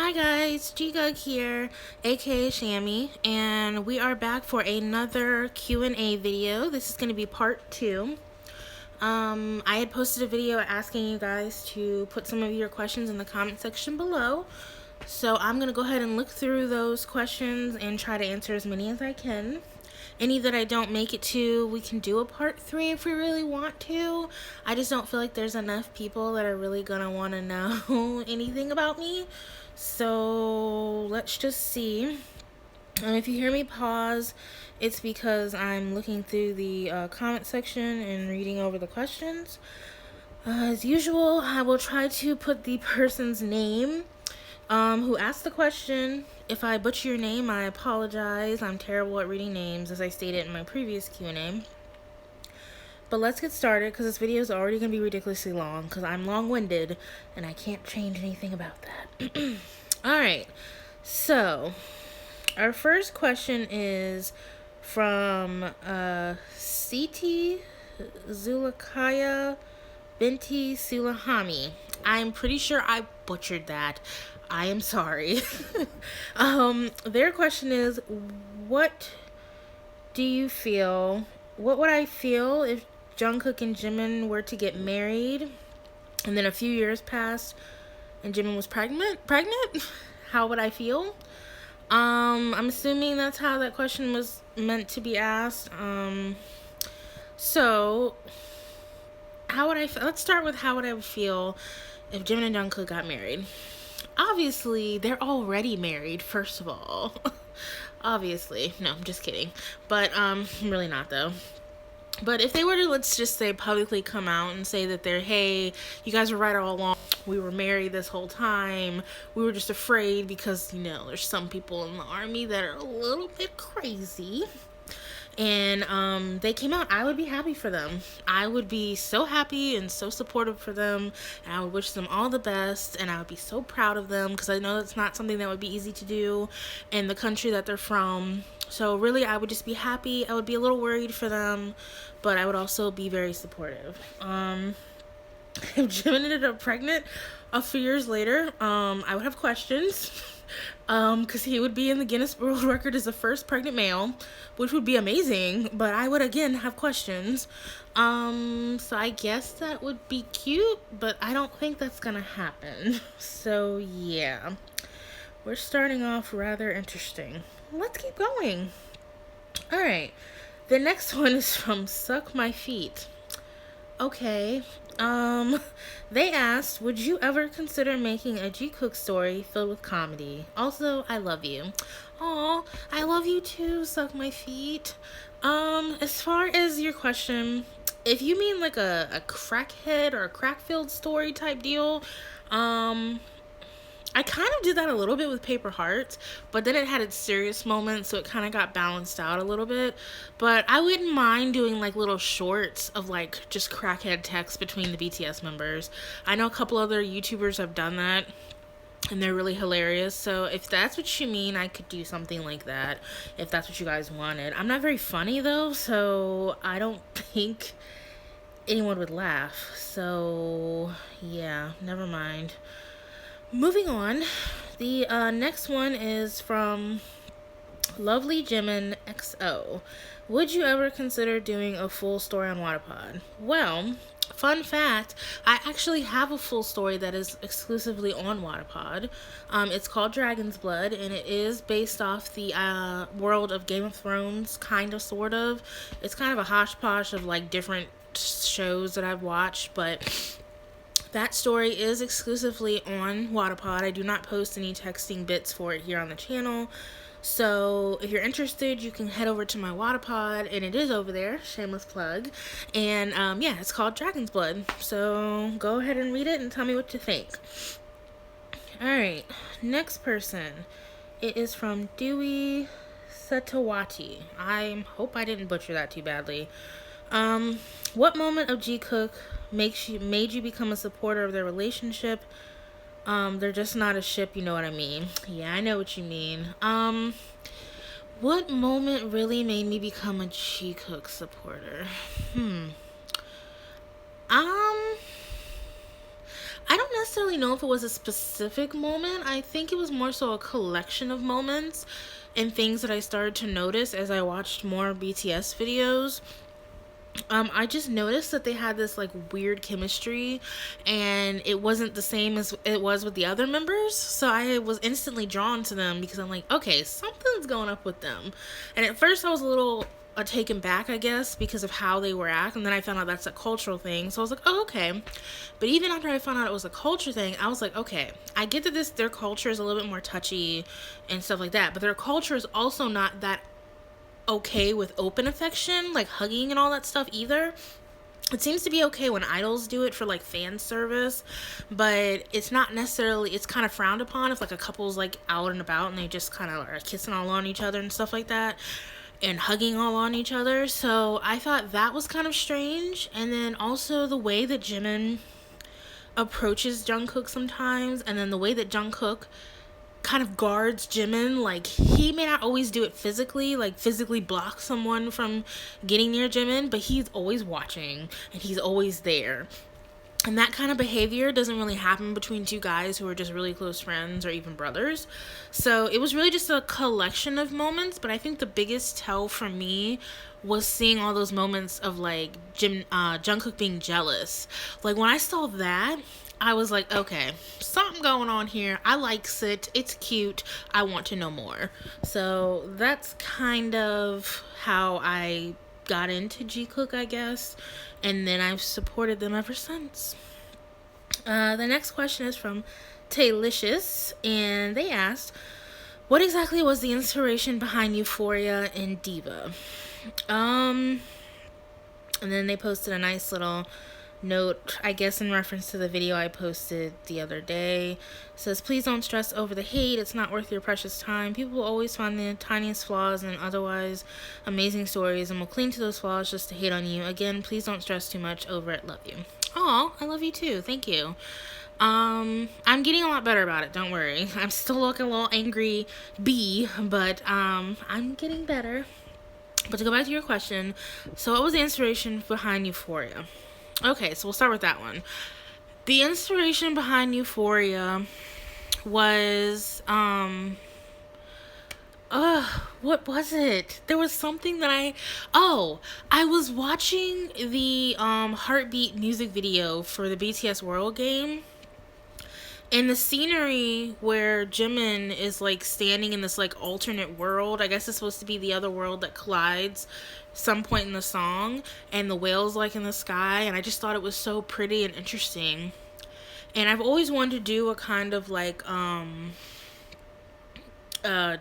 Hi guys, G-Gug here, aka Shammy, and we are back for another Q&A video. This is going to be part 2. I had posted a video asking you guys to put some of your questions in the comment section below. So I'm going to go ahead and look through those questions and try to answer as many as I can. Any that I don't make it to, we can do a part 3 if we really want to. I just don't feel like there's enough people that are really going to want to know anything about me. So let's just see. If you hear me pause, it's because I'm looking through the comment section and reading over the questions. As usual, I will try to put the person's name who asked the question. If I butcher your name, I apologize. I'm terrible at reading names, as I stated in my previous Q&A. But let's get started, because this video is already going to be ridiculously long, because I'm long-winded, and I can't change anything about that. Alright, so, our first question is from Siti Zulakaya Binti Sulahami. I'm pretty sure I butchered that. I am sorry. Their question is, what would I feel if Jungkook and Jimin were to get married and then a few years passed and Jimin was pregnant? How would I feel? I'm assuming that's how that question was meant to be asked. So how would I feel? Let's start with how would I feel if Jimin and Jungkook got married. Obviously, they're already married, first of all. Obviously. No, I'm just kidding. But, really not, though. But if they were to, let's just say, publicly come out and say that hey, you guys were right all along. We were married this whole time. We were just afraid because, there's some people in the army that are a little bit crazy. And they came out, I would be happy for them. I would be so happy and so supportive for them, and I would wish them all the best, and I would be so proud of them, because I know it's not something that would be easy to do in the country that they're from. So really, I would just be happy. I would be a little worried for them, but I would also be very supportive. If Jimin ended up pregnant a few years later, I would have questions. Because he would be in the Guinness World Record as the first pregnant male, which would be amazing, but I would again have questions. So I guess that would be cute, but I don't think that's gonna happen. So yeah, we're starting off rather interesting. Let's keep going. Alright, the next one is from Suck My Feet. Okay, they asked, would you ever consider making a Jikook story filled with comedy? Also, I love you. Aw, I love you too, Suck My Feet. As far as your question, if you mean like a crackhead or a crack-filled story type deal, I kind of did that a little bit with Paper Hearts, but then it had its serious moments, so it kind of got balanced out a little bit. But I wouldn't mind doing like little shorts of like just crackhead text between the BTS members. I know a couple other YouTubers have done that, and they're really hilarious. So if that's what you mean, I could do something like that if that's what you guys wanted. I'm not very funny though, so I don't think anyone would laugh. So yeah, never mind. Moving on, the next one is from Lovely Jimin XO. Would you ever consider doing a full story on Wattpad? Well, fun fact, I actually have a full story that is exclusively on Wattpad. It's called Dragon's Blood, and it is based off the world of Game of Thrones, kind of, sort of. It's kind of a hodgepodge of like different shows that I've watched, but that story is exclusively on Wattpad. I do not post any texting bits for it here on the channel. So if you're interested, you can head over to my Wattpad, and it is over there, shameless plug. And yeah, it's called Dragon's Blood. So go ahead and read it and tell me what you think. Alright, next person. It is from Dewey Satawati. I hope I didn't butcher that too badly. What moment of Jikook made you become a supporter of their relationship? They're just not a ship, you know what I mean. Yeah, I know what you mean. What moment really made me become a Jikook supporter? I don't necessarily know if it was a specific moment. I think it was more so a collection of moments and things that I started to notice as I watched more BTS videos. I just noticed that they had this like weird chemistry, and it wasn't the same as it was with the other members. So I was instantly drawn to them because I'm like, okay, something's going up with them. And at first I was a little taken back, I guess, because of how they were acting. And then I found out that's a cultural thing. So I was like, oh, okay. But even after I found out it was a culture thing, I was like, okay, I get that their culture is a little bit more touchy and stuff like that, but their culture is also not that okay with open affection, like hugging and all that stuff either. It seems to be okay when idols do it for like fan service, but it's not necessarily, it's kind of frowned upon if like a couple's like out and about and they just kind of are kissing all on each other and stuff like that and hugging all on each other. So I thought that was kind of strange. And then also the way that Jimin approaches Jungkook sometimes, and then the way that Jungkook kind of guards Jimin. Like, he may not always do it physically, like physically block someone from getting near Jimin, but he's always watching and he's always there. And that kind of behavior doesn't really happen between two guys who are just really close friends or even brothers. So it was really just a collection of moments, but I think the biggest tell for me was seeing all those moments of like Jungkook being jealous. Like, when I saw that, I was like, okay, something going on here. I likes it. It's cute. I want to know more. So that's kind of how I got into Jikook, I guess. And then I've supported them ever since. The next question is from Taylicious, and they asked, what exactly was the inspiration behind Euphoria and Diva? And then they posted a nice little note, I guess in reference to the video I posted the other day. It says, please don't stress over the hate. It's not worth your precious time. People will always find the tiniest flaws in otherwise amazing stories and will cling to those flaws just to hate on you. Again, please don't stress too much over it. Love you. Oh, I love you too. Thank you. I'm getting a lot better about it. Don't worry. I'm still looking a little angry bee, but I'm getting better. But to go back to your question, so what was the inspiration behind Euphoria? Okay, so we'll start with that one. The inspiration behind Euphoria was, what was it? There was something that I was watching the, Heartbeat music video for the BTS World game. And the scenery where Jimin is, like, standing in this, like, alternate world, I guess it's supposed to be the other world that collides some point in the song, and the whale's, like, in the sky, and I just thought it was so pretty and interesting. And I've always wanted to do a kind of, like,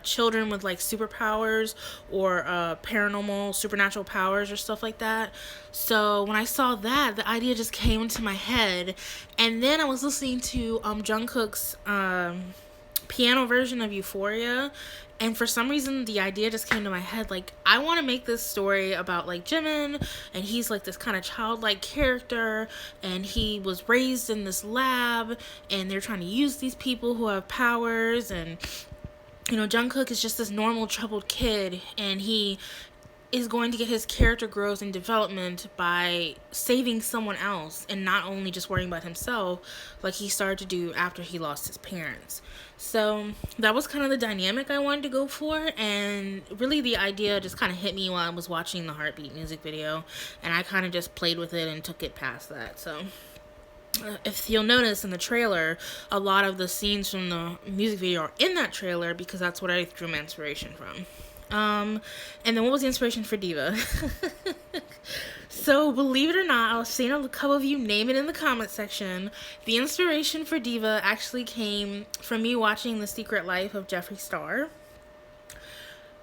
children with like superpowers or paranormal supernatural powers or stuff like that. So when I saw that, the idea just came into my head, and then I was listening to Jungkook's piano version of Euphoria, and for some reason the idea just came to my head, like, I want to make this story about like Jimin, and he's like this kind of childlike character, and he was raised in this lab, and they're trying to use these people who have powers, and you know, Jungkook is just this normal troubled kid, and he is going to get his character growth and development by saving someone else and not only just worrying about himself like he started to do after he lost his parents. So that was kind of the dynamic I wanted to go for, and really the idea just kind of hit me while I was watching the Heartbeat music video, and I kind of just played with it and took it past that. So if you'll notice in the trailer, a lot of the scenes from the music video are in that trailer because that's what I drew my inspiration from. And then what was the inspiration for Diva? So, believe it or not, I was seeing a couple of you name it in the comment section. The inspiration for Diva actually came from me watching The Secret Life of Jeffree Star.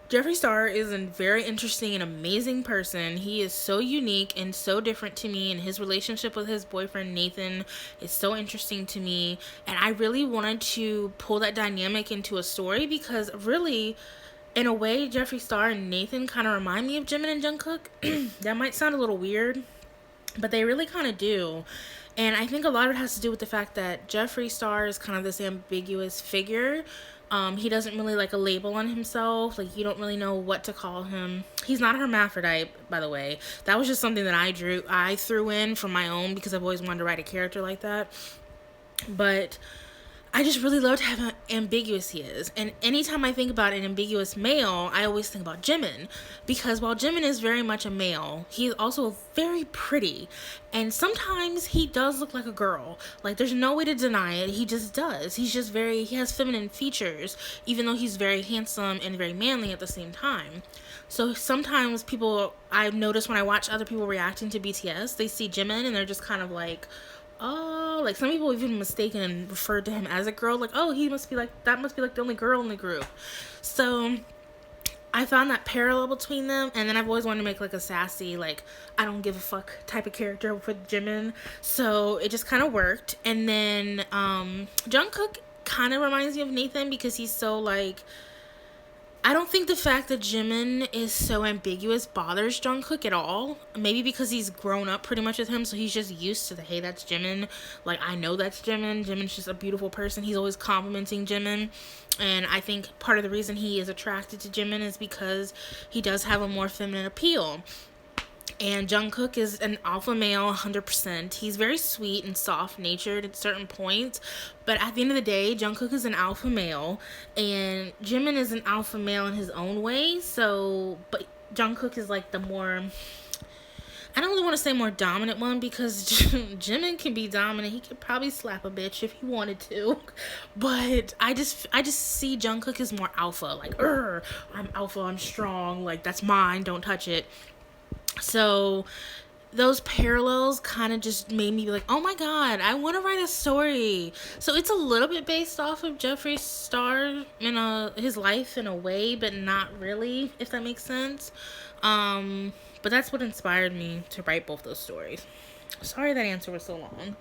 Jeffree Star is a very interesting and amazing person. He is so unique and so different to me, and his relationship with his boyfriend Nathan is so interesting to me, and I really wanted to pull that dynamic into a story because really, in a way, Jeffree Star and Nathan kind of remind me of Jimin and Jungkook. That might sound a little weird, but they really kind of do. And I think a lot of it has to do with the fact that Jeffree Star is kind of this ambiguous figure. He doesn't really like a label on himself. Like, you don't really know what to call him. He's not a hermaphrodite, by the way. That was just something that I threw in for my own because I've always wanted to write a character like that. But I just really loved how ambiguous he is. And anytime I think about an ambiguous male, I always think about Jimin. Because while Jimin is very much a male, he's also very pretty. And sometimes he does look like a girl. Like, there's no way to deny it. He just does. He has feminine features, even though he's very handsome and very manly at the same time. So sometimes I've noticed when I watch other people reacting to BTS, they see Jimin and they're just kind of like, oh, like some people even mistaken and referred to him as a girl, like, oh, that must be like the only girl in the group. So I found that parallel between them, and then I've always wanted to make like a sassy, like, I don't give a fuck type of character with Jimin, so it just kind of worked. And then Jungkook kind of reminds me of Nathan because he's so like, I don't think the fact that Jimin is so ambiguous bothers Jungkook at all. Maybe because he's grown up pretty much with him, so he's just used to the, hey, that's Jimin. Like, I know that's Jimin. Jimin's just a beautiful person. He's always complimenting Jimin. And I think part of the reason he is attracted to Jimin is because he does have a more feminine appeal. And Jungkook is an alpha male 100%. He's very sweet and soft-natured at certain points. But at the end of the day, Jungkook is an alpha male. And Jimin is an alpha male in his own way. But Jungkook is like the more... I don't really want to say more dominant one because Jimin can be dominant. He could probably slap a bitch if he wanted to. But I just see Jungkook as more alpha. Like, I'm alpha, I'm strong. Like, that's mine, don't touch it. So those parallels kind of just made me be like, oh my god, I want to write a story. So it's a little bit based off of Jeffree Star his life in a way, but not really, if that makes sense. But that's what inspired me to write both those stories. Sorry that answer was so long.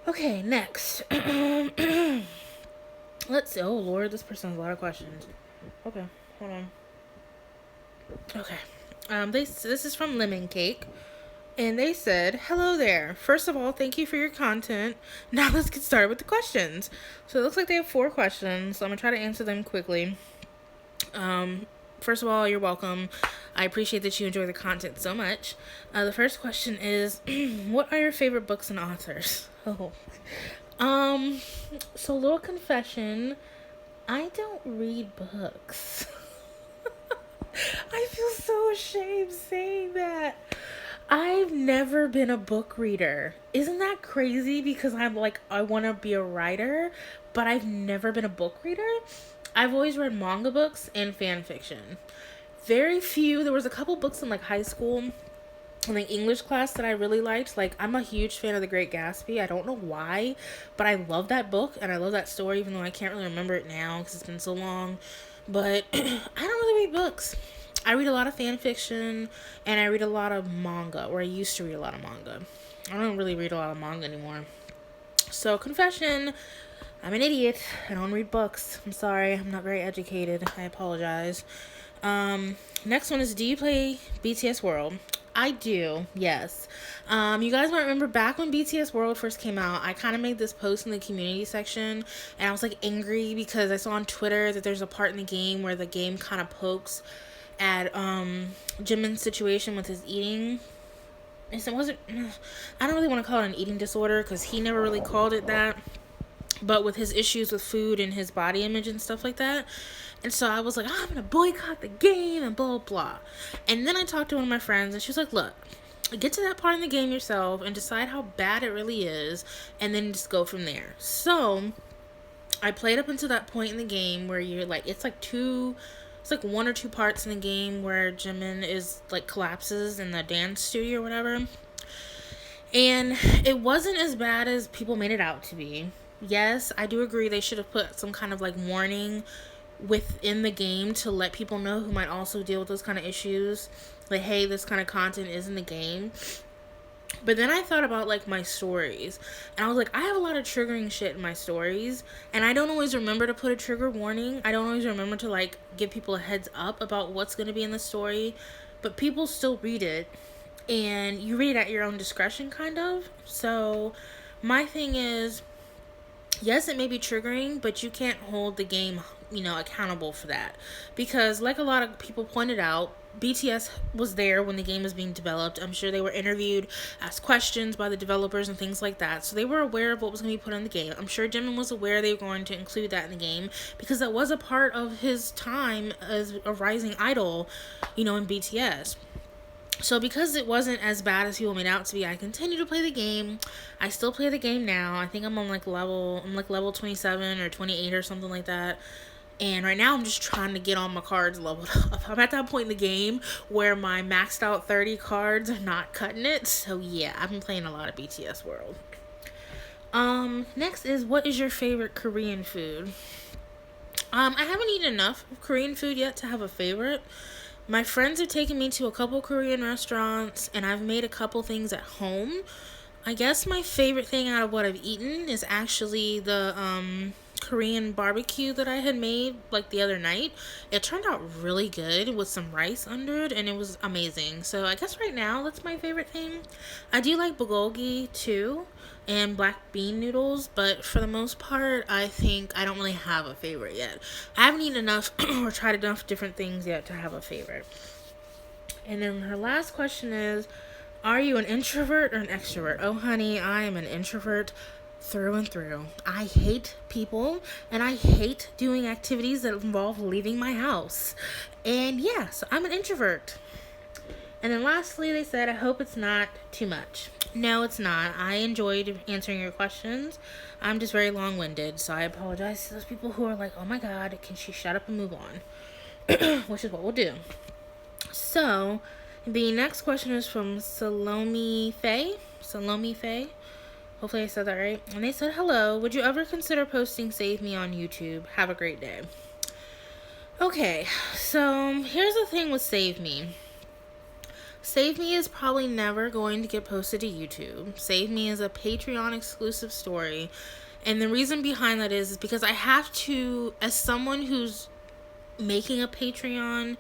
Okay, next. Let's see. Oh lord, this person has a lot of questions. Okay, hold on. Okay. This is from Lemon Cake, and they said, hello there. First of all, thank you for your content. Now let's get started with the questions. So it looks like they have 4 questions, so I'm going to try to answer them quickly. First of all, you're welcome. I appreciate that you enjoy the content so much. The first question is, what are your favorite books and authors? Oh. So little confession, I don't read books. I feel so ashamed saying that. I've never been a book reader. Isn't that crazy? Because I'm like, I want to be a writer, but I've never been a book reader. I've always read manga books and fan fiction. Very few. There was a couple books in like high school in the English class that I really liked. Like, I'm a huge fan of The Great Gatsby. I don't know why, but I love that book and I love that story, even though I can't really remember it now because it's been so long. But I don't really read books. I read a lot of fan fiction and I read a lot of manga, or I used to read a lot of manga. I don't really read a lot of manga anymore. So, confession, I'm an idiot. I don't read books. I'm sorry. I'm not very educated. I apologize. Next one is, do you play BTS World? I do, yes. You guys might remember back when BTS World first came out, I kind of made this post in the community section, and I was like angry because I saw on Twitter that there's a part in the game where the game kind of pokes at Jimin's situation with his eating. I don't really want to call it an eating disorder because he never really called it that, but with his issues with food and his body image and stuff like that. And so I was like, I'm gonna boycott the game and blah blah. And then I talked to one of my friends and she was like, look, get to that part in the game yourself and decide how bad it really is, and then just go from there. So I played up until that point in the game where you're like, it's like 1 or 2 parts in the game where Jimin is like collapses in the dance studio or whatever. And it wasn't as bad as people made it out to be. Yes, I do agree they should have put some kind of like warning within the game to let people know who might also deal with those kind of issues. Like, hey, this kind of content is in the game. But then I thought about like my stories, and I was like, I have a lot of triggering shit in my stories, and I don't always remember to put a trigger warning. I don't always remember to like give people a heads up about what's going to be in the story, but people still read it, and you read it at your own discretion, kind of. So my thing is, Yes, it may be triggering, but you can't hold the game, accountable for that. Because, like a lot of people pointed out, BTS was there when the game was being developed. I'm sure they were interviewed, asked questions by the developers and things like that. So they were aware of what was going to be put in the game. I'm sure Jimin was aware they were going to include that in the game because that was a part of his time as a rising idol, in BTS. So because it wasn't as bad as people made out to be, I continue to play the game. I still play the game now. I think I'm like level 27 or 28 or something like that. And right now I'm just trying to get all my cards leveled up. I'm at that point in the game where my maxed out 30 cards are not cutting it. So yeah, I've been playing a lot of BTS World. Next is, what is your favorite Korean food? I haven't eaten enough Korean food yet to have a favorite. My friends have taken me to a couple Korean restaurants, and I've made a couple things at home. I guess my favorite thing out of what I've eaten is actually the Korean barbecue that I had made like the other night. It turned out really good with some rice under it, and it was amazing. So I guess right now that's my favorite thing. I do like bulgogi too, and black bean noodles, but for the most part, I think I don't really have a favorite yet. I haven't eaten enough or tried enough different things yet to have a favorite. And then her last question is, are you an introvert or an extrovert? Oh, honey, I am an introvert through and through. I hate people, and I hate doing activities that involve leaving my house. And yeah, so I'm an introvert. And then lastly, they said, I hope it's not too much. No, it's not. I enjoyed answering your questions. I'm just very long winded, so I apologize to those people who are like, oh my god, can she shut up and move on? Which is what we'll do. So, the next question is from Salome Faye. Salome Faye. Hopefully I said that right. And they said, hello, would you ever consider posting Save Me on YouTube? Have a great day. Okay, so here's the thing with Save Me. Save Me is probably never going to get posted to YouTube. Save Me is a Patreon exclusive story. And the reason behind that is because I have to, as someone who's making a Patreon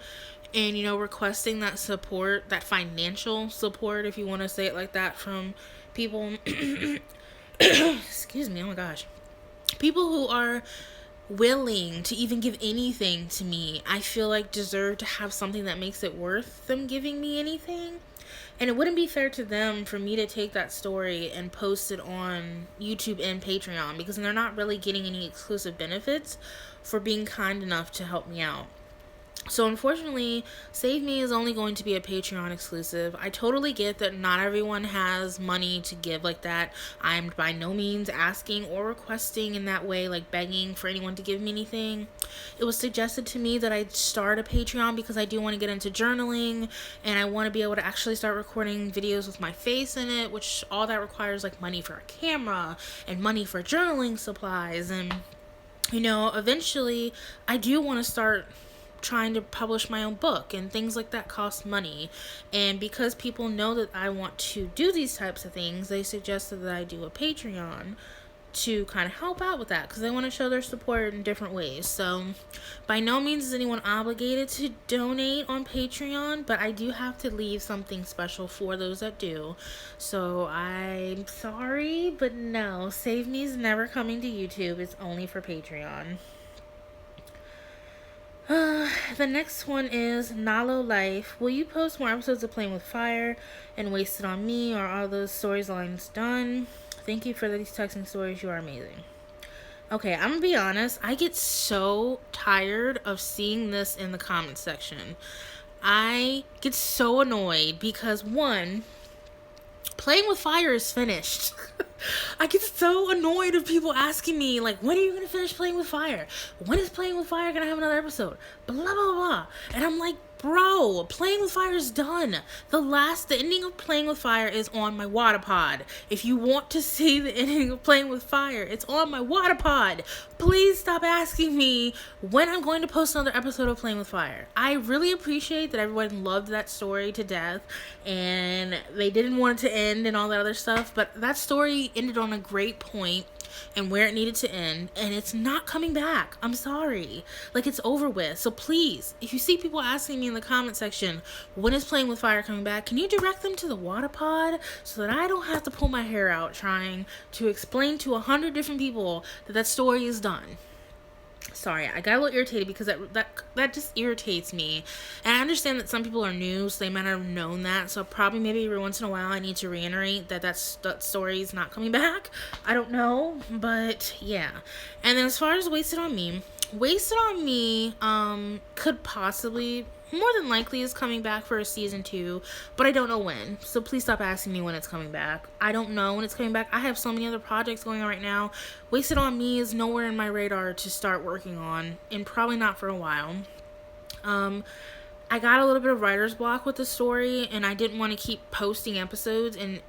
and, requesting that support, that financial support, if you want to say it like that, from people, excuse me, oh my gosh, people who are willing to even give anything to me, I feel like deserve to have something that makes it worth them giving me anything. And it wouldn't be fair to them for me to take that story and post it on YouTube and Patreon, because they're not really getting any exclusive benefits for being kind enough to help me out. So unfortunately, Save Me is only going to be a Patreon exclusive. I totally get that not everyone has money to give like that. I'm by no means asking or requesting in that way, like begging for anyone to give me anything. It was suggested to me that I start a Patreon because I do want to get into journaling, and I want to be able to actually start recording videos with my face in it, which all that requires like money for a camera and money for journaling supplies. And, eventually I do want to start trying to publish my own book, and things like that cost money. And because people know that I want to do these types of things, they suggested that I do a Patreon to kind of help out with that, because they want to show their support in different ways. So by no means is anyone obligated to donate on Patreon, but I do have to leave something special for those that do. So I'm sorry, but no, Save Me is never coming to YouTube. It's only for Patreon. The next one is Nalo Life. Will you post more episodes of Playing with Fire and Wasted on Me, or are those storylines done? Thank you for these texting stories. You are amazing. Okay, I'm gonna be honest. I get so tired of seeing this in the comment section. I get so annoyed because, one, Playing with Fire is finished. I get so annoyed of people asking me, like, when are you going to finish Playing with Fire? When is Playing with Fire going to have another episode? Blah, blah, blah. And I'm like, bro, Playing with Fire is done. The ending of Playing with Fire is on my Wattpad. If you want to see the ending of Playing with Fire, it's on my Wattpad. Please stop asking me when I'm going to post another episode of Playing with Fire. I really appreciate that everyone loved that story to death, and they didn't want it to end and all that other stuff, but that story ended on a great point and where it needed to end, and it's not coming back. I'm sorry. Like, it's over with. So please, if you see people asking me me in the comment section, when is Playing with Fire coming back? Can you direct them to the water pod so that I don't have to pull my hair out trying to explain to 100 different people that story is done? Sorry, I got a little irritated because that just irritates me. And I understand that some people are new, so they might not have known that. So probably maybe every once in a while I need to reiterate that story is not coming back. I don't know, but yeah. And then as far as Wasted on Me could possibly, more than likely, is coming back for a season 2, but I don't know when. So please stop asking me when it's coming back. I don't know when it's coming back. I have so many other projects going on right now. Wasted on Me is nowhere in my radar to start working on, and probably not for a while. I got a little bit of writer's block with the story, and I didn't want to keep posting episodes and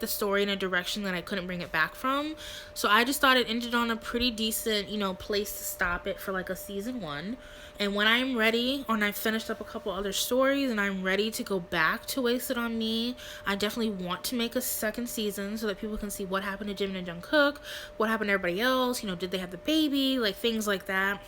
the story in a direction that I couldn't bring it back from. So I just thought it ended on a pretty decent, place to stop it for like a season 1. And when I'm ready, and I've finished up a couple other stories and I'm ready to go back to Wasted on Me, I definitely want to make a second season so that people can see what happened to Jimin and Jungkook, what happened to everybody else, did they have the baby, like things like that.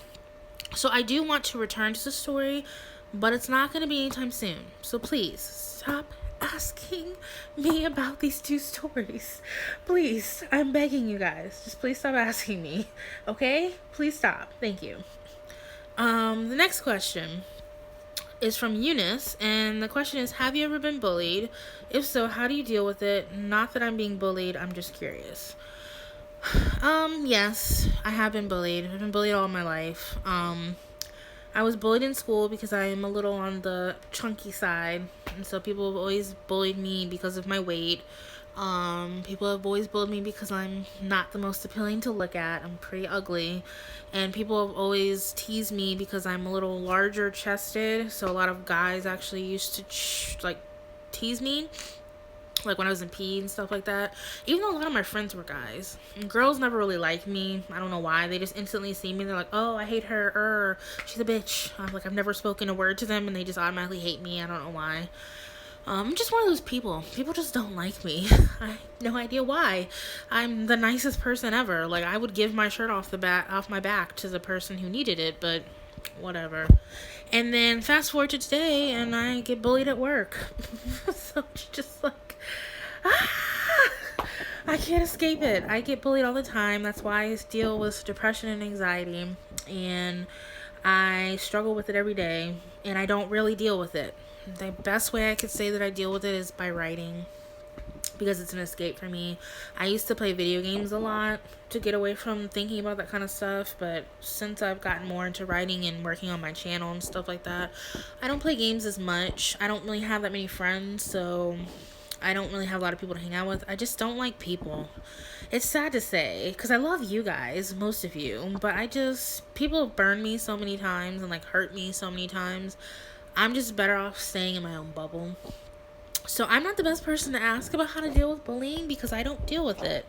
So I do want to return to the story, but it's not going to be anytime soon. So please stop asking me about these 2 stories. Please, I'm begging you guys. Just please stop asking me. Okay? Please stop. Thank you. The next question is from Eunice, and the question is, have you ever been bullied? If so, how do you deal with it? Not that I'm being bullied, I'm just curious. Yes, I have been bullied. I've been bullied all my life. I was bullied in school because I am a little on the chunky side, and so people have always bullied me because of my weight. People have always bullied me because I'm not the most appealing to look at. I'm pretty ugly, and people have always teased me because I'm a little larger chested, so a lot of guys actually used to tease me, like when I was in PE and stuff like that, even though a lot of my friends were guys. And girls never really liked me. I don't know why. They just instantly see me, they're like, oh, I hate her, she's a bitch. I'm like, I've never spoken a word to them, and they just automatically hate me. I don't know why. I'm just one of those people. People just don't like me. I have no idea why. I'm the nicest person ever. Like, I would give my shirt off my back to the person who needed it, but whatever. And then fast forward to today, and I get bullied at work. So it's just like, I can't escape it. I get bullied all the time. That's why I deal with depression and anxiety, and I struggle with it every day, and I don't really deal with it. The best way I could say that I deal with it is by writing, because it's an escape for me. I used to play video games a lot to get away from thinking about that kind of stuff, but since I've gotten more into writing and working on my channel and stuff like that, I don't play games as much. I don't really have that many friends, so I don't really have a lot of people to hang out with. I just don't like people. It's sad to say, because I love you guys, most of you, but people have burned me so many times and hurt me so many times. I'm just better off staying in my own bubble. So I'm not the best person to ask about how to deal with bullying, because I don't deal with it.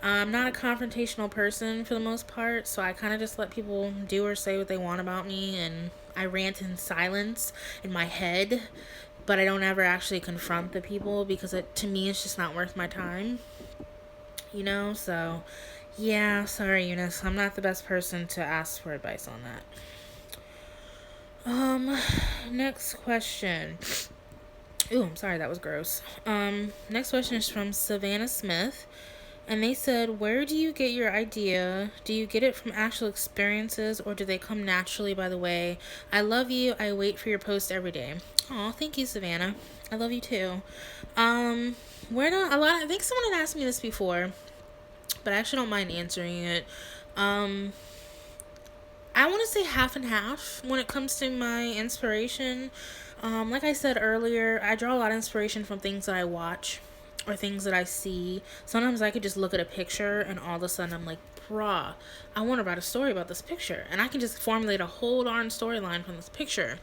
I'm not a confrontational person for the most part, so I kind of just let people do or say what they want about me, and I rant in silence in my head, but I don't ever actually confront the people, because to me it's just not worth my time. So yeah, sorry Eunice, I'm not the best person to ask for advice on that. Next question. Ooh, I'm sorry, that was gross. Next question is from Savannah Smith, and they said, where do you get your idea? Do you get it from actual experiences, or do they come naturally by the way? I love you. I wait for your post every day. Aw, thank you, Savannah. I love you too. I think someone had asked me this before, but I actually don't mind answering it. I want to say half and half when it comes to my inspiration. Like I said earlier, I draw a lot of inspiration from things that I watch or things that I see. Sometimes I could just look at a picture and all of a sudden I'm like, bruh, I want to write a story about this picture. And I can just formulate a whole darn storyline from this picture.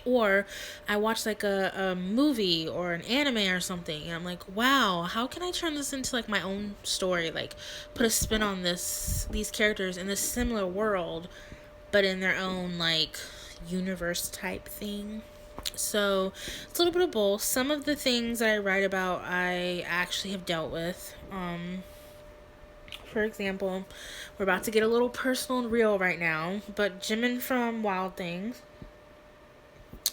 Or I watch a movie or an anime or something, and I'm like, wow, how can I turn this into my own story? Put a spin on these characters in this similar world, but in their own universe type thing. So it's a little bit of both. Some of the things that I write about I actually have dealt with. For example, we're about to get a little personal and real right now, but Jimin from Wild Things,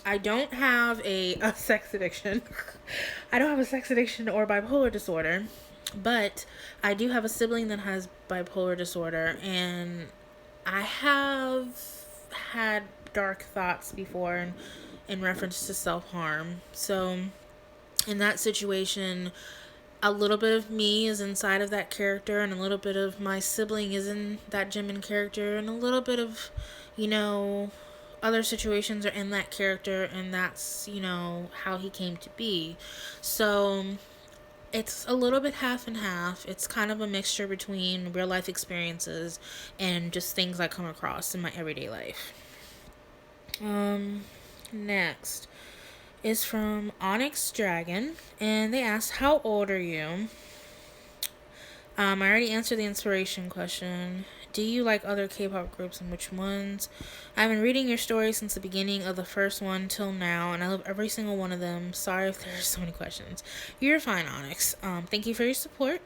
I don't have a sex addiction. I don't have a sex addiction or bipolar disorder, but I do have a sibling that has bipolar disorder, and I have had dark thoughts before in reference to self harm. So, in that situation, a little bit of me is inside of that character, and a little bit of my sibling is in that Jimin character, and a little bit of, you know, other situations are in that character, and that's, how he came to be. So it's a little bit half and half. It's kind of a mixture between real life experiences and just things I come across in my everyday life. Next is from Onyx Dragon, and they asked, "How old are you?" I already answered the inspiration question. Do you like other K-pop groups, and which ones? I've been reading your story since the beginning of the first one till now, and I love every single one of them. Sorry if there's so many questions. You're fine, Onyx. Thank you for your support.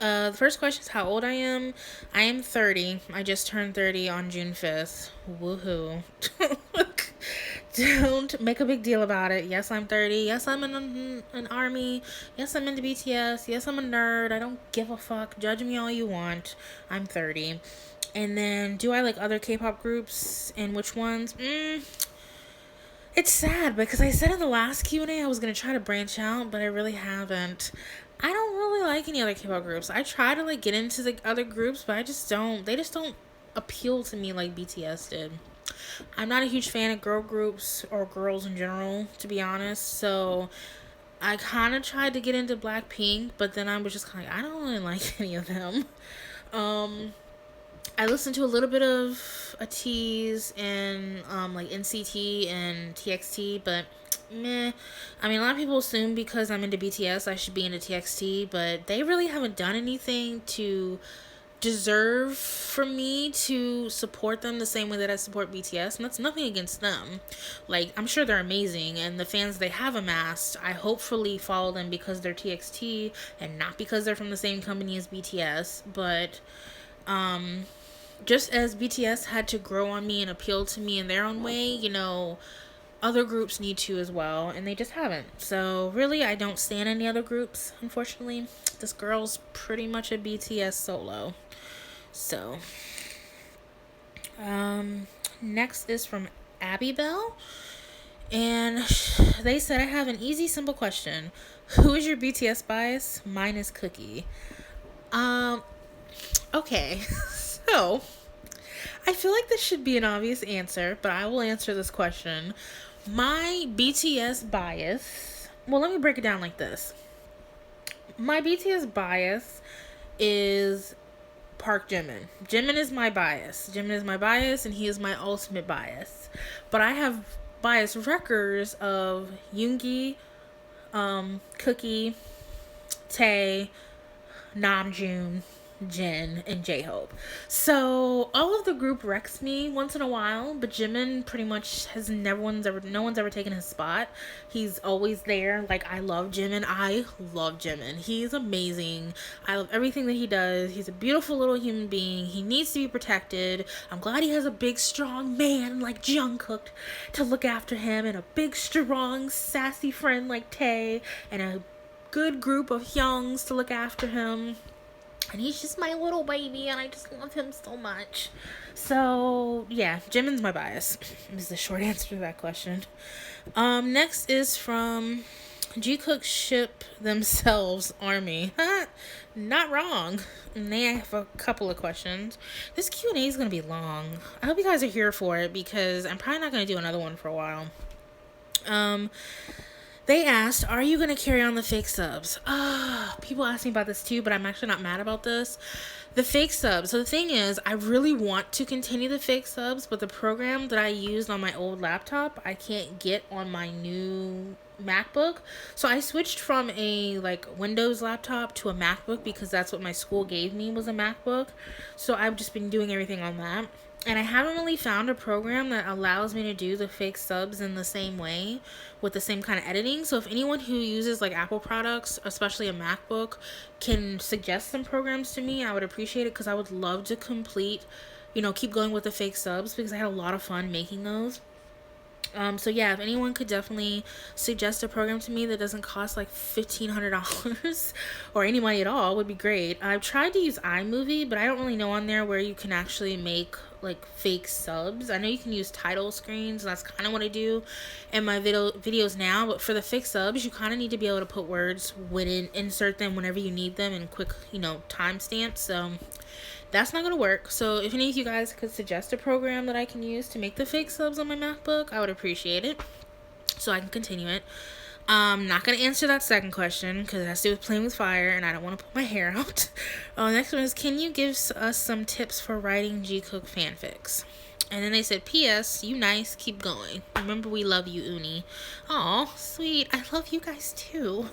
The first question is how old I am. I am 30. I just turned 30 on June 5th. Woohoo. Don't make a big deal about it. Yes, I'm 30. Yes, I'm in an army. Yes, I'm into BTS. Yes, I'm a nerd. I don't give a fuck. Judge me all you want. I'm 30. And then, do I like other K-pop groups and which ones? It's sad because I said in the last Q&A I was going to try to branch out, but I really haven't. I don't really like any other K-pop groups. I try to like get into the other groups, but I just don't. They just don't appeal to me like BTS did. I'm not a huge fan of girl groups or girls in general, to be honest. So I kind of tried to get into Blackpink, but then I was just kind of like, I don't really like any of them. I listened to a little bit of ATEEZ and like NCT and TXT, but meh. I mean, a lot of people assume because I'm into BTS, I should be into TXT, but they really haven't done anything to deserve for me to support them the same way that I support BTS, and that's nothing against them. Like, I'm sure they're amazing, and the fans they have amassed, I hopefully follow them because they're TXT and not because they're from the same company as BTS. But just as BTS had to grow on me and appeal to me in their own way, other groups need to as well, and they just haven't. So really, I don't stand any other groups, unfortunately. This girl's pretty much a BTS solo. So next is from Abby Bell, and they said, I have an easy, simple question. Who is your BTS bias? Mine is Cookie. Okay. So I feel like this should be an obvious answer, but I will answer this question. My BTS bias, well, let me break it down like this. My BTS bias is Park Jimin. Jimin is my bias. Jimin is my bias, and he is my ultimate bias. But I have bias wreckers of Yoongi, Cookie, Tae, Namjoon, Jin, and J-Hope. So all of the group wrecks me once in a while, but Jimin pretty much has no one's ever taken his spot. He's always there. Like, I love Jimin. He's amazing. I love everything that he does. He's a beautiful little human being. He needs to be protected. I'm glad he has a big strong man like Jungkook to look after him, and a big strong sassy friend like Tae, and a good group of Hyungs to look after him. And he's just my little baby, and I just love him so much. So, yeah, Jimin's my bias, is the short answer to that question. Next is from G-Cook Ship Themselves Army. Not wrong. And they have a couple of questions. This Q&A is going to be long. I hope you guys are here for it, because I'm probably not going to do another one for a while. They asked, are you going to carry on the fake subs? People ask me about this too, but I'm actually not mad about this. The fake subs. So the thing is, I really want to continue the fake subs, but the program that I used on my old laptop, I can't get on my new MacBook. So I switched from a Windows laptop to a MacBook because that's what my school gave me, was a MacBook. So I've just been doing everything on that. And I haven't really found a program that allows me to do the fake subs in the same way with the same kind of editing. So if anyone who uses Apple products, especially a MacBook, can suggest some programs to me, I would appreciate it, because I would love to keep going with the fake subs, because I had a lot of fun making those. So yeah, if anyone could definitely suggest a program to me that doesn't cost like $1,500 or any money at all, would be great. I've tried to use iMovie, but I don't really know on there where you can actually make like fake subs. I know you can use title screens, and that's kind of what I do in my videos now. But for the fake subs, you kind of need to be able to put words within, insert them whenever you need them, in quick, timestamps. So that's not gonna work. So if any of you guys could suggest a program that I can use to make the fake subs on my MacBook, I would appreciate it, so I can continue it. I'm not gonna answer that second question because it has to do with playing with fire, and I don't want to put my hair out. Next one is, can you give us some tips for writing G-Cook fanfics? And then they said, P.S. You nice, keep going. Remember, we love you, Uni. Aw, sweet. I love you guys too.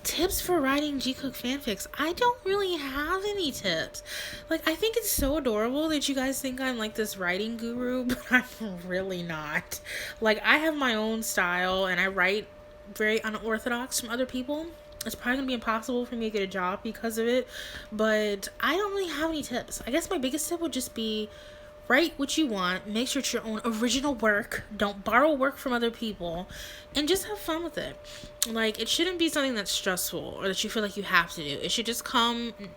Tips for writing G-Cook fanfics. I don't really have any tips. Like, I think it's so adorable that you guys think I'm like this writing guru, but I'm really not. Like, I have my own style, and I write very unorthodox from other people. It's probably gonna be impossible for me to get a job because of it, but I don't really have any tips. I guess my biggest tip would just be write what you want, make sure it's your own original work, don't borrow work from other people, and just have fun with it. Like, it shouldn't be something that's stressful or that you feel like you have to do. It should just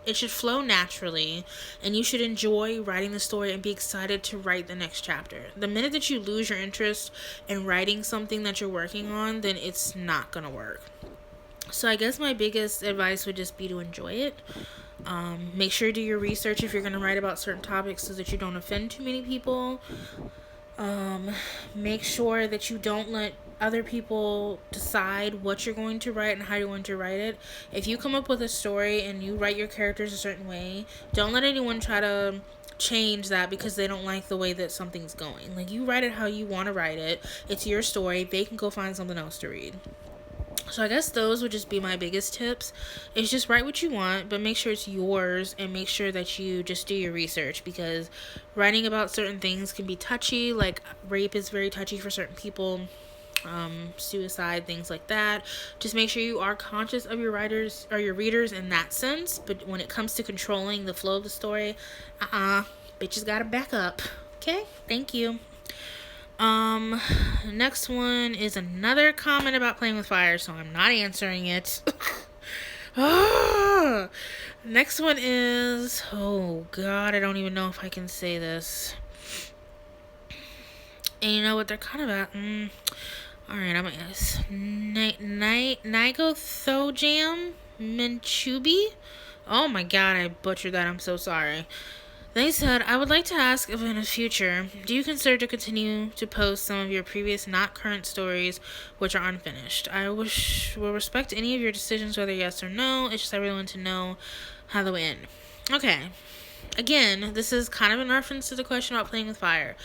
it should flow naturally, and you should enjoy writing the story and be excited to write the next chapter. The minute that you lose your interest in writing something that you're working on, then it's not gonna work. So I guess my biggest advice would just be to enjoy it. Make sure to do your research if you're going to write about certain topics so that you don't offend too many people. Make sure that you don't let other people decide what you're going to write and how you're going to write it. If you come up with a story and you write your characters a certain way, don't let anyone try to change that because they don't like the way that something's going. Like, you write it how you want to write it. It's your story. They can go find something else to read. So I guess those would just be my biggest tips. Is just write what you want, but make sure it's yours, and make sure that you just do your research, because writing about certain things can be touchy. Like, rape is very touchy for certain people. Suicide, things like that. Just make sure you are conscious of your writers or your readers in that sense. But when it comes to controlling the flow of the story, bitches gotta back up. Okay? Thank you. Next one is another comment about playing with fire, so I'm not answering it. Next one is, oh god, I don't even know if I can say this. And you know what, they're kind of at, alright, I'm gonna guess. Nigothojam Minchubi? Oh my god, I butchered that, I'm so sorry. They said, I would like to ask if in the future, do you consider to continue to post some of your previous not current stories which are unfinished? I will respect any of your decisions, whether yes or no. It's just I really want to know how they end. Okay. Again, this is kind of in reference to the question about playing with fire.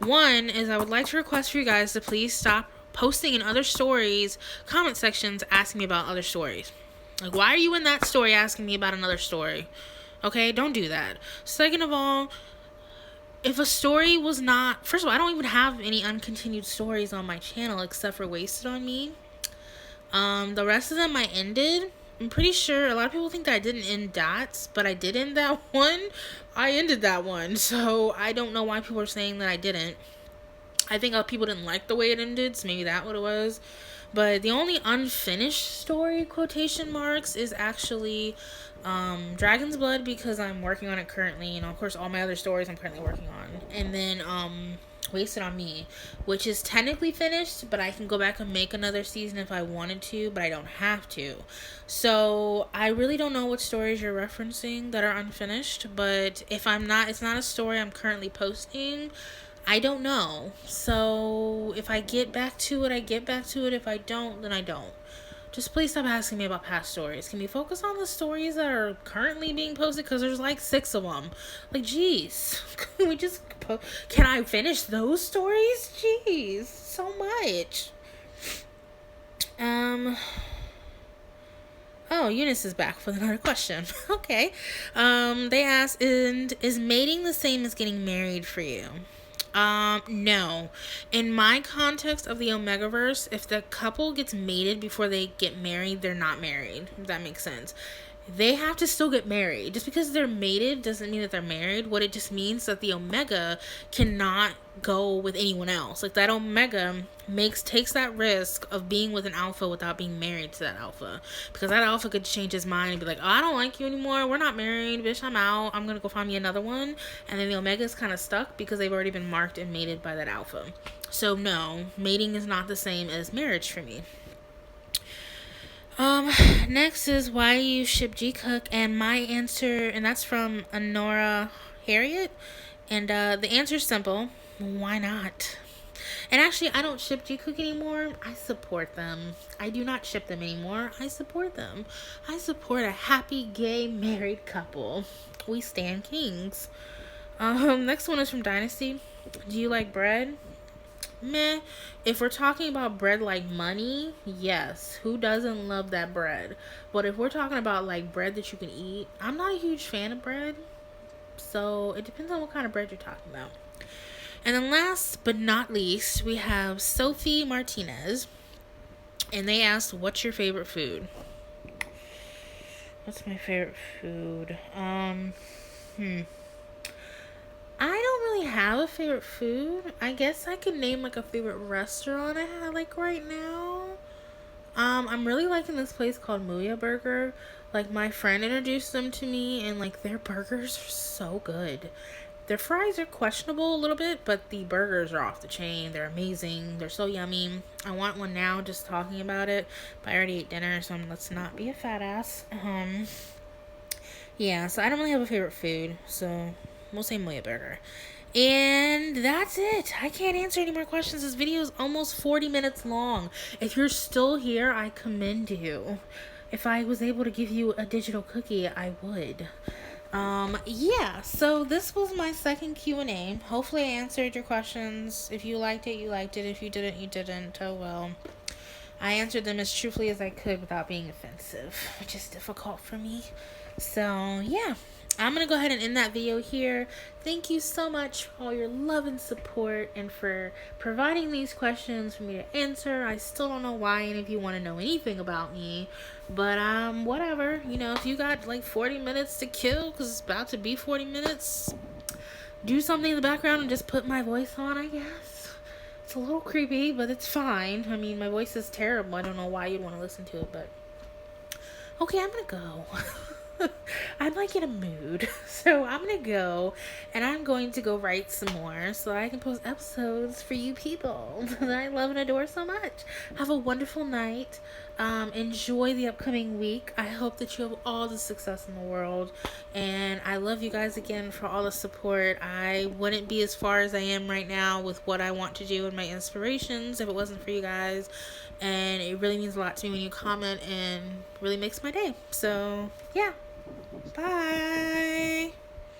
One is, I would like to request for you guys to please stop posting in other stories, comment sections, asking me about other stories. Like, why are you in that story asking me about another story? Okay, don't do that. Second of all, if a story was not... First of all, I don't even have any uncontinued stories on my channel except for Wasted on Me. The rest of them I ended. I'm pretty sure a lot of people think that I didn't end Dots, but I did end that one. I ended that one, so I don't know why people are saying that I didn't. I think people didn't like the way it ended, so maybe that's what it was. But the only unfinished story, quotation marks, is actually Dragon's Blood, because I'm working on it currently. Of course, all my other stories I'm currently working on. And then Wasted on Me, which is technically finished, but I can go back and make another season if I wanted to, but I don't have to. So I really don't know what stories you're referencing that are unfinished, but if it's not a story I'm currently posting, I don't know. So if I get back to it, I get back to it. If I don't, then I don't. Just please stop asking me about past stories. Can we focus on the stories that are currently being posted? Because there's like 6 of them. Like, jeez. Can we just... Can I finish those stories? Jeez. So much. Oh, Eunice is back with another question. Okay. They asked, is mating the same as getting married for you? No. In my context of the Omegaverse, if the couple gets mated before they get married, they're not married, if that makes sense. they have to still get married. Just because they're mated doesn't mean that they're married. What it just means that the Omega cannot go with anyone else. Like that Omega takes that risk of being with an Alpha without being married to that Alpha. Because that Alpha could change his mind and be like, oh, I don't like you anymore. We're not married, bitch. I'm out. I'm gonna go find me another one. And then the Omega is kind of stuck because they've already been marked and mated by that Alpha. So no, mating is not the same as marriage for me. Next is why you ship G Cook, and my answer, and that's from Honora Harriet, and the answer is simple: why not? And actually, I don't ship G Cook anymore. I support them. I do not ship them anymore. I support them. I support a happy gay married couple. We stand kings. Next one is from Dynasty. Do you like bread? Meh. If we're talking about bread like money, yes. Who doesn't love that bread? But if we're talking about like bread that you can eat, I'm not a huge fan of bread. So it depends on what kind of bread you're talking about. And then last but not least, we have Sophie Martinez. And they asked, what's your favorite food? What's my favorite food? I don't really have a favorite food. I guess I could name like a favorite restaurant I like right now. I'm really liking this place called Muya Burger. Like my friend introduced them to me, and like their burgers are so good. Their fries are questionable a little bit, but the burgers are off the chain. They're amazing. They're so yummy. I want one now just talking about it. But I already ate dinner, so let's not be a fat ass. Yeah, so I don't really have a favorite food, so we'll say Muya Burger. And that's it. I can't answer any more questions. This video is almost 40 minutes long. If you're still here, I commend you. If I was able to give you a digital cookie, I would. Yeah, so this was my second Q&A. Hopefully I answered your questions. If you liked it, you liked it. If you didn't, you didn't. Oh well. I answered them as truthfully as I could without being offensive, which is difficult for me. So, yeah. I'm going to go ahead and end that video here. Thank you so much for all your love and support and for providing these questions for me to answer. I still don't know why any of you want to know anything about me. But, whatever. You know, if you got like 40 minutes to kill, because it's about to be 40 minutes, do something in the background and just put my voice on, I guess. It's a little creepy, but it's fine. I mean, my voice is terrible. I don't know why you'd want to listen to it, but... Okay, I'm going to go. I'm like in a mood, so I'm gonna go and I'm going to go write some more so I can post episodes for you people that I love and adore so much. Have a wonderful night. Enjoy the upcoming week. I hope that you have all the success in the world, and I love you guys again for all the support. I wouldn't be as far as I am right now with what I want to do and my inspirations if it wasn't for you guys, and it really means a lot to me when you comment and really makes my day. So yeah. Bye.